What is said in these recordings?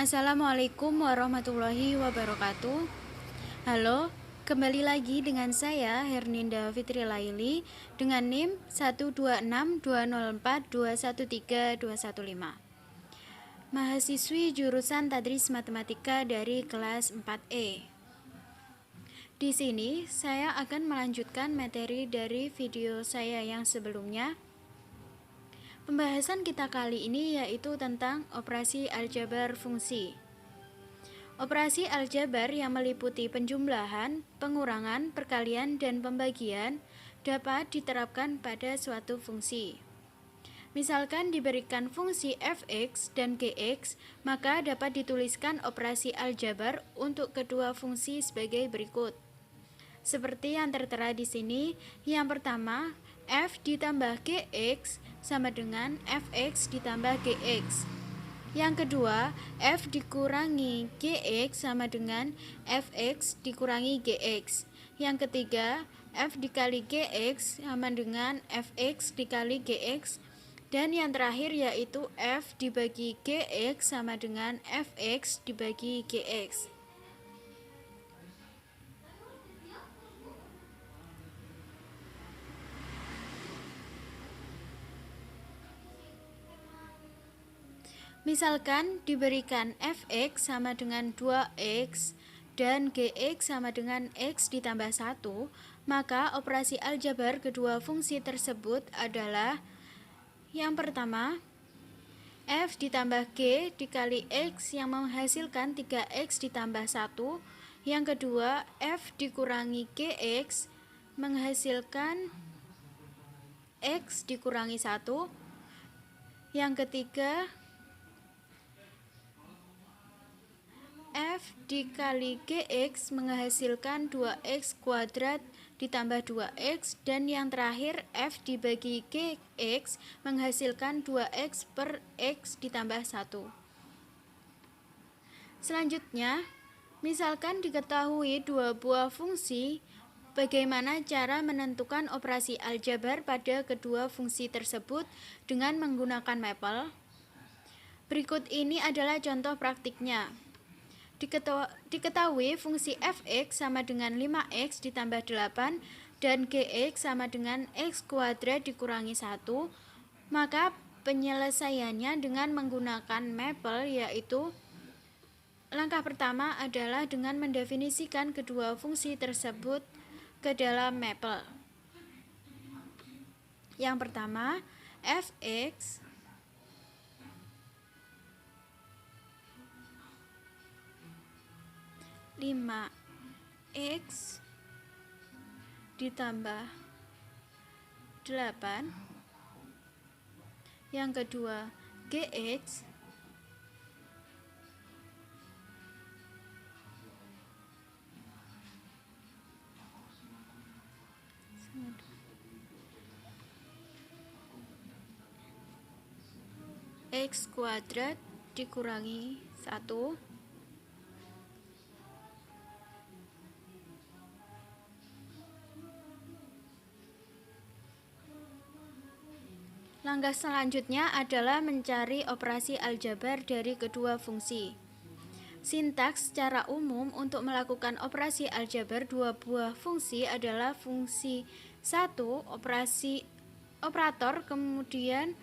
Assalamualaikum warahmatullahi wabarakatuh. Halo, kembali lagi dengan saya Herninda Fitri Laili dengan NIM 1262042132115. Mahasiswi jurusan Tadris Matematika dari kelas 4E. Di sini saya akan melanjutkan materi dari video saya yang sebelumnya. Pembahasan kita kali ini yaitu tentang operasi aljabar fungsi. Operasi aljabar yang meliputi penjumlahan, pengurangan, perkalian, dan pembagian dapat diterapkan pada suatu fungsi. Misalkan diberikan fungsi f(x) dan gx, maka dapat dituliskan operasi aljabar untuk kedua fungsi sebagai berikut. Seperti yang tertera di sini, yang pertama, f ditambah gx sama dengan fx ditambah gx. Yang kedua, f dikurangi gx sama dengan fx dikurangi gx. Yang ketiga, f dikali gx sama dengan fx dikali gx. Dan yang terakhir yaitu f dibagi gx sama dengan fx dibagi gx. Misalkan diberikan fx sama dengan 2x dan gx sama dengan x ditambah 1, maka operasi aljabar kedua fungsi tersebut adalah yang pertama, f ditambah g dikali x yang menghasilkan 3x ditambah 1. Yang kedua, f dikurangi gx menghasilkan x dikurangi 1. Yang ketiga, f dikali gx menghasilkan 2x kuadrat ditambah 2x. Dan yang terakhir, f dibagi gx menghasilkan 2x per x ditambah 1. Selanjutnya, misalkan diketahui dua buah fungsi, bagaimana cara menentukan operasi aljabar pada kedua fungsi tersebut dengan menggunakan mapel? Berikut ini adalah contoh praktiknya. Diketahui fungsi fx sama dengan 5x ditambah 8 dan gx sama dengan x kuadrat dikurangi 1, maka penyelesaiannya dengan menggunakan mapel yaitu langkah pertama adalah dengan mendefinisikan kedua fungsi tersebut ke dalam mapel. Yang pertama, fx x ditambah 8. Yang kedua, gx x kuadrat dikurangi 1. Langkah selanjutnya adalah mencari operasi aljabar dari kedua fungsi. Sintaks secara umum untuk melakukan operasi aljabar dua buah fungsi adalah fungsi 1 operator, kemudian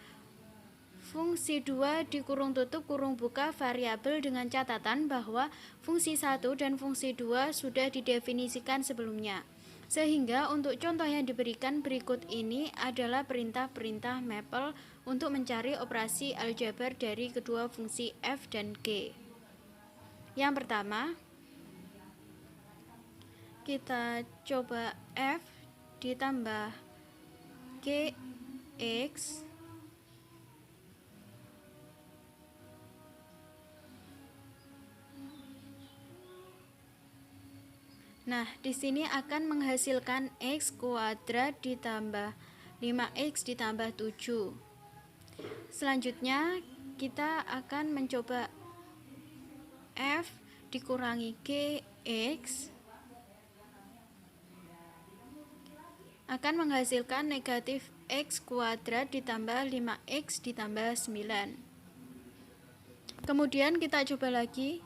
fungsi 2 dikurung tutup kurung buka variabel dengan catatan bahwa fungsi 1 dan fungsi 2 sudah didefinisikan sebelumnya. Sehingga untuk contoh yang diberikan berikut ini adalah perintah-perintah mapel untuk mencari operasi aljabar dari kedua fungsi f dan g. Yang pertama, kita coba f ditambah gx Nah, di sini akan menghasilkan x kuadrat ditambah 5x ditambah 7. Selanjutnya, kita akan mencoba f dikurangi gx akan menghasilkan negatif x kuadrat ditambah 5x ditambah 9. Kemudian kita coba lagi.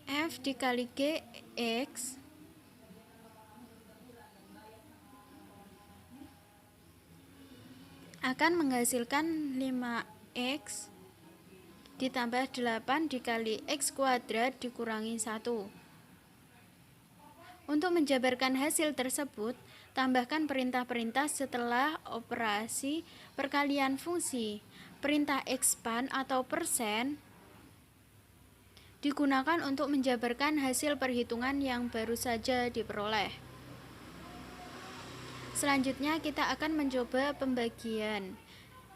F dikali Gx akan menghasilkan 5x ditambah 8 dikali x kuadrat dikurangi 1. Untuk menjabarkan hasil tersebut, tambahkan perintah-perintah setelah operasi perkalian fungsi. Perintah expand atau persen digunakan untuk menjabarkan hasil perhitungan yang baru saja diperoleh. Selanjutnya kita akan mencoba pembagian.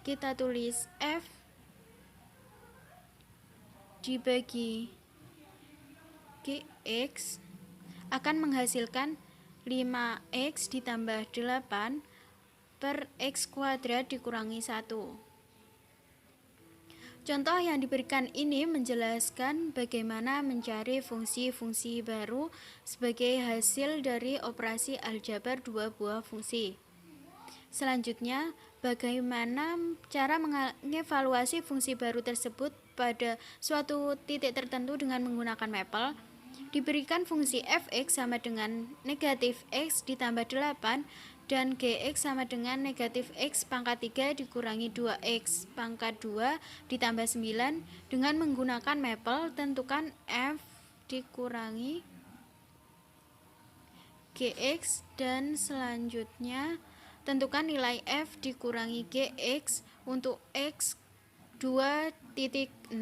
Kita tulis F dibagi Gx akan menghasilkan 5x ditambah 8 per x kuadrat dikurangi 1. Contoh yang diberikan ini menjelaskan bagaimana mencari fungsi-fungsi baru sebagai hasil dari operasi aljabar dua buah fungsi. Selanjutnya, bagaimana cara mengevaluasi fungsi baru tersebut pada suatu titik tertentu dengan menggunakan mapel. Diberikan fungsi fx sama dengan negatif x ditambah 8 dan gx sama dengan negatif x pangkat 3 dikurangi 2x pangkat 2 ditambah 9. Dengan menggunakan mapel, tentukan f dikurangi gx dan selanjutnya tentukan nilai f dikurangi gx untuk x 2.6.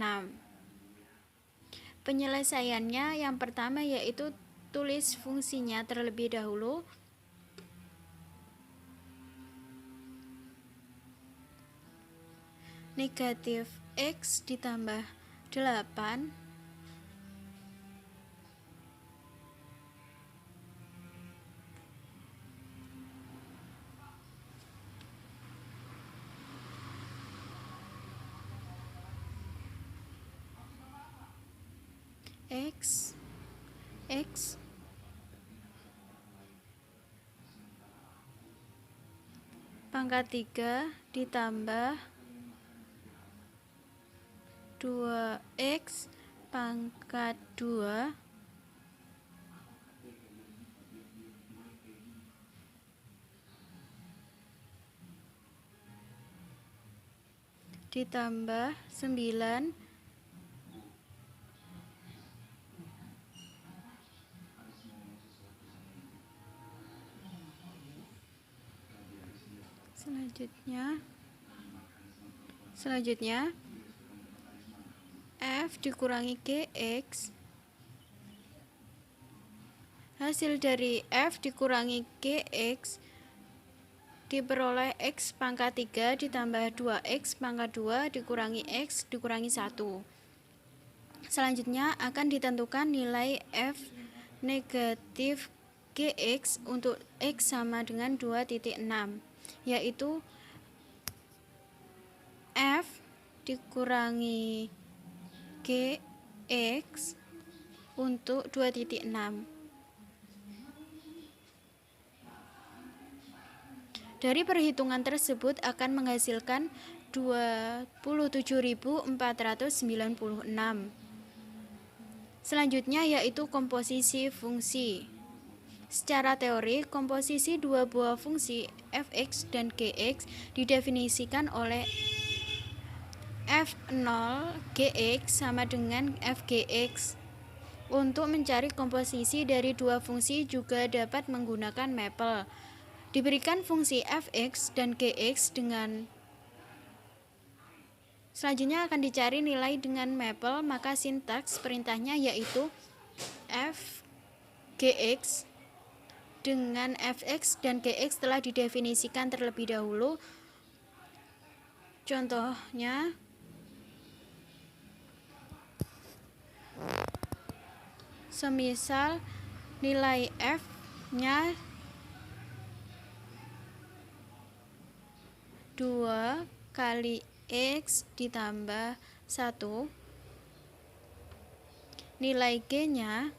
Penyelesaiannya yang pertama yaitu tulis fungsinya terlebih dahulu. Negatif x ditambah 8 x pangkat 3 ditambah 2x pangkat 2 ditambah 9 selanjutnya f dikurangi gx. Hasil dari f dikurangi gx diperoleh x pangkat 3 ditambah 2x pangkat 2 dikurangi x dikurangi 1. Selanjutnya akan ditentukan nilai f negatif gx untuk x sama dengan 2.6, yaitu f dikurangi gx untuk 2.6. Dari perhitungan tersebut akan menghasilkan 27.496. Selanjutnya yaitu komposisi fungsi. Secara teori, komposisi dua buah fungsi fx dan gx didefinisikan oleh f0 gx sama dengan fgx. Untuk mencari komposisi dari dua fungsi juga dapat menggunakan mapel. Diberikan fungsi fx dan gx dengan selanjutnya akan dicari nilai dengan mapel, maka sintaks perintahnya yaitu f gx dengan fx dan gx telah didefinisikan terlebih dahulu. Contohnya semisal nilai f-nya 2 kali x ditambah 1, nilai g-nya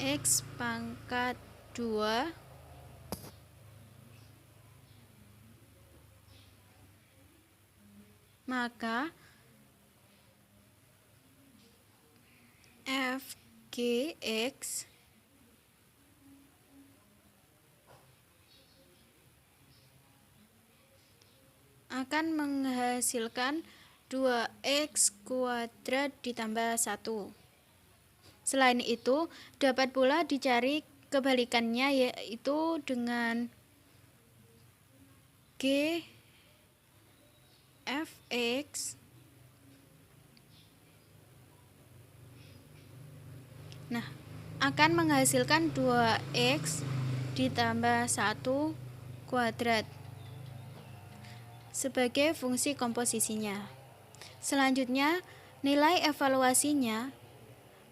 x pangkat 2 maka f(g(x) akan menghasilkan 2x kuadrat ditambah 1. Selain itu, dapat pula dicari kebalikannya, yaitu dengan g fx. Nah, akan menghasilkan 2x ditambah 1 kuadrat sebagai fungsi komposisinya. Selanjutnya, nilai evaluasinya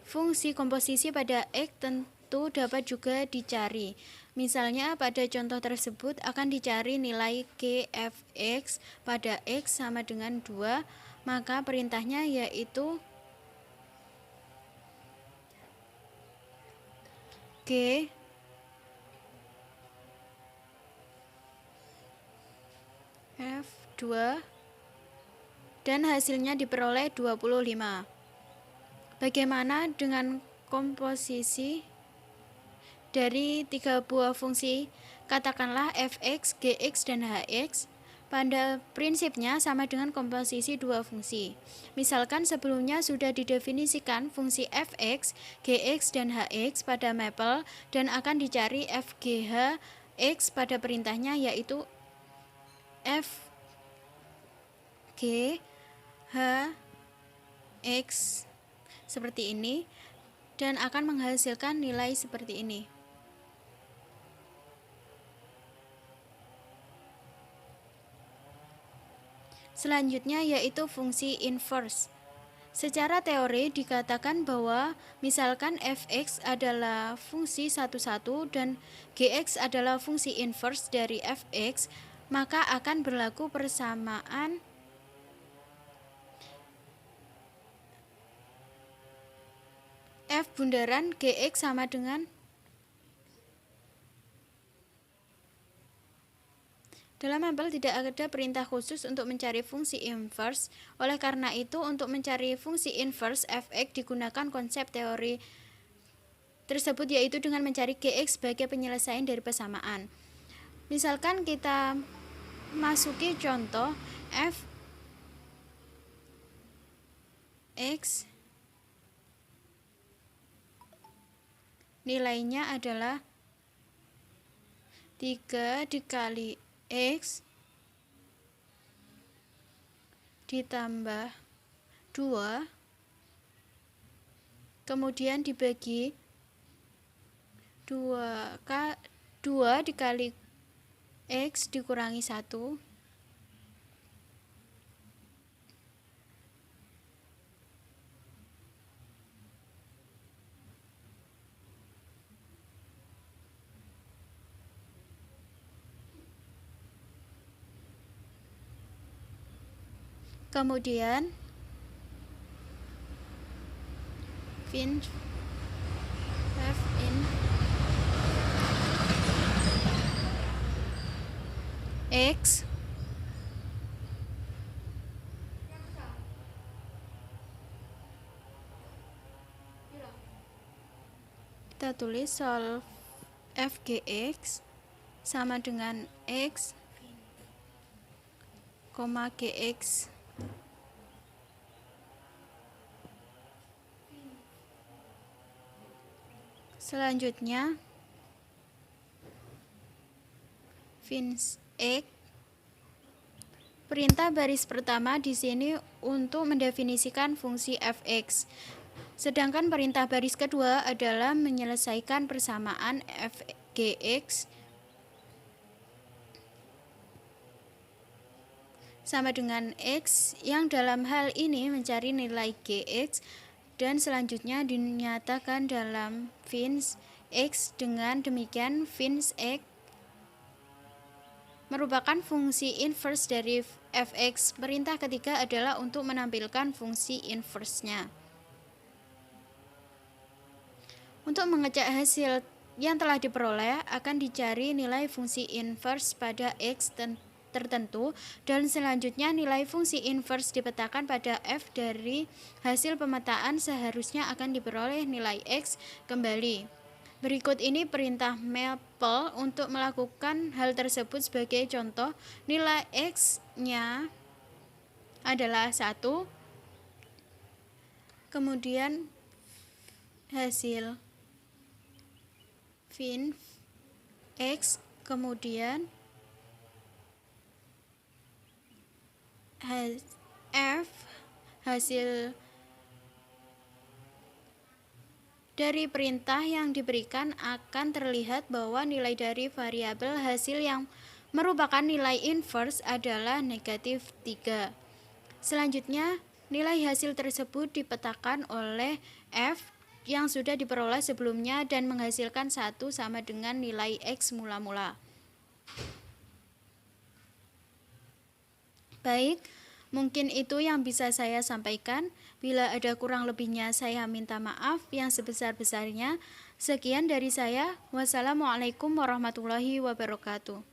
fungsi komposisi pada X tentu dapat juga dicari. Misalnya pada contoh tersebut akan dicari nilai g fx pada X sama dengan 2, maka perintahnya yaitu g f2 dan hasilnya diperoleh 25. Bagaimana dengan komposisi dari 3 buah fungsi, katakanlah fx, gx, dan hx? Pada prinsipnya sama dengan komposisi 2 fungsi. Misalkan sebelumnya sudah didefinisikan fungsi fx, gx, dan hx pada mapel dan akan dicari fgh x pada perintahnya yaitu f g h x seperti ini dan akan menghasilkan nilai seperti ini. Selanjutnya yaitu fungsi inverse. Secara teori dikatakan bahwa misalkan fx adalah fungsi 1,1 dan gx adalah fungsi inverse dari fx, maka akan berlaku persamaan f bundaran gx sama dengan dalam mapel tidak ada perintah khusus untuk mencari fungsi inverse. Oleh karena itu, untuk mencari fungsi inverse fx digunakan konsep teori tersebut yaitu dengan mencari gx sebagai penyelesaian dari persamaan. Misalkan kita masuki contoh f x nilainya adalah 3 dikali x ditambah 2 kemudian dibagi 2 dikali x dikurangi 1 kemudian fin f in x kita tulis solve fgx sama dengan x, gx selanjutnya fins x. Perintah baris pertama di sini untuk mendefinisikan fungsi fx. Sedangkan perintah baris kedua adalah menyelesaikan persamaan fgx sama dengan x yang dalam hal ini mencari nilai gx dan selanjutnya dinyatakan dalam fins x. Dengan demikian fins x merupakan fungsi inverse dari fx. Perintah ketiga adalah untuk menampilkan fungsi inverse-nya. Untuk mengecek hasil yang telah diperoleh, akan dicari nilai fungsi inverse pada x tertentu, dan selanjutnya nilai fungsi inverse dipetakan pada f. Dari hasil pemetaan seharusnya akan diperoleh nilai x kembali. Berikut ini perintah Maple untuk melakukan hal tersebut. Sebagai contoh, nilai x-nya adalah 1, kemudian hasil fin x, kemudian f hasil dari perintah yang diberikan. Akan terlihat bahwa nilai dari variabel hasil yang merupakan nilai inverse adalah negatif 3. Selanjutnya, nilai hasil tersebut dipetakan oleh f yang sudah diperoleh sebelumnya dan menghasilkan 1 sama dengan nilai x mula-mula. Baik, mungkin itu yang bisa saya sampaikan. Bila ada kurang lebihnya saya minta maaf yang sebesar-besarnya. Sekian dari saya. Wassalamualaikum warahmatullahi wabarakatuh.